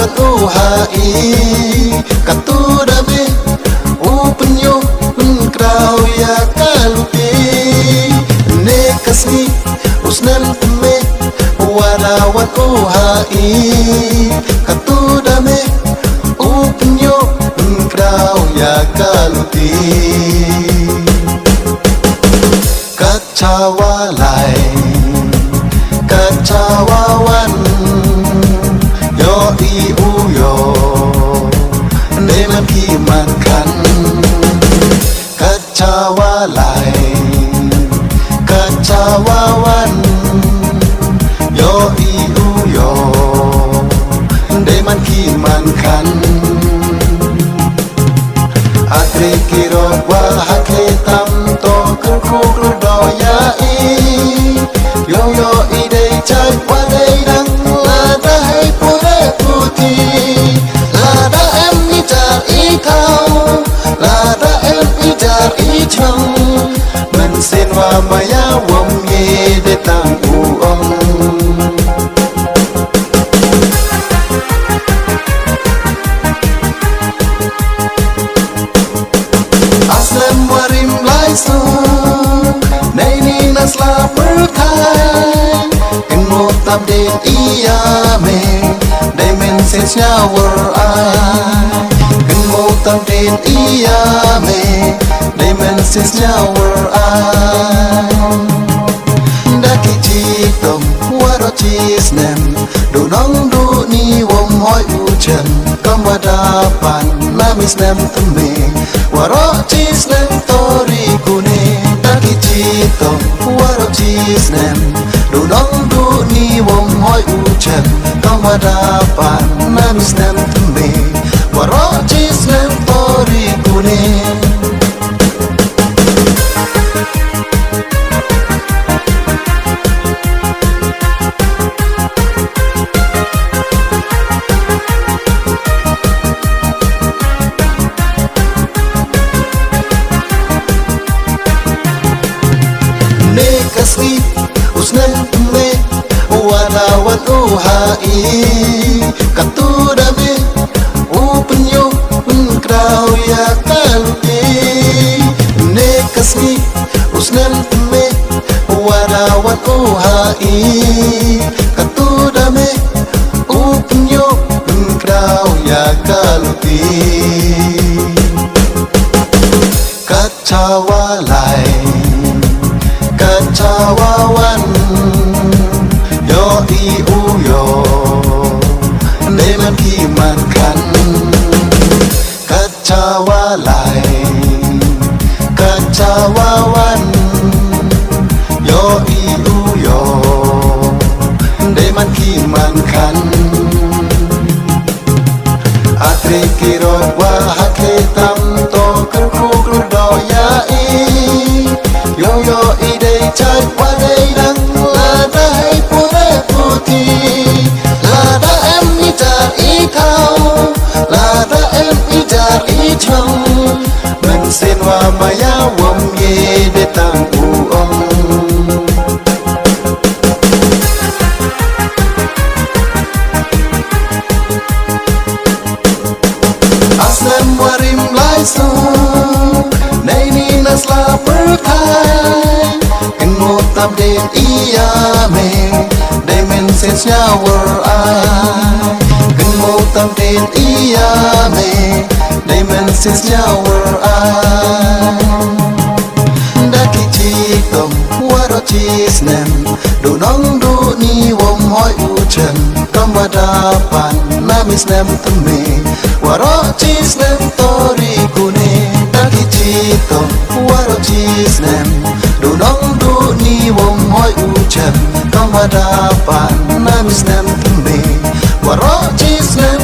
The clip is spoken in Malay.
wan uhai katu dame upenyo krau ya kaluti nekasni usnan teme wanawan uhai katu dame upenyo krau ya kaluti kacawa lai kacawa wan yo i uyo để man khi man kan kacawa lai kacawa wan yo i uyo để man khi man kan atre kiro wa hakle tam to kur kur do ya i yo yo i dei chai wa dei dang la dai pure puti la da em ni tar i thao la da em i tar i chang men sen wa maya wom ye de tang u om aslam warim lai so nay ni nasla perkai en mo tam den iya me dimensions shower ai en mo tam den iya me dimensions shower ai daki chitom waro chisnem do nong do ni wom hoi u chen kamadapan namis nem tme waro chisnem tori kune daki chitom waro chisnem do nong do ni wom hoi u chen kamadapan namis nem tme waro chisnem tori kune nekasni usnan me wanawan uhai katu dame upenyo krau ya kaluti nekasni usnan me wanawan uhai katu dame upenyo krau ya kaluti kacawa lai kacawa wan yo i uyo để man khi man kan kacawa lai kacawa wan yo i uyo để man khi man kan atre kiro wa hakle tam to kur kur do ya i yo yo i dei chai wa dei dang la dai pure puti la da em i tar i thao la da em i tar i chang men sen wa maya wom ye de tang u om aslam warim lai so nay ni nasla perkai en mo tam den iya me dimensions shower ai en mo tam den iya me dimensions shower ai daki chitom waro chisnem do nong do ni wom hoi u chen kamadapan namis nem tme waro chisnem tori kune daki chitom waro chisnem do nong do ni wom hoi u chen kamadapan namis nem tme waro chisnem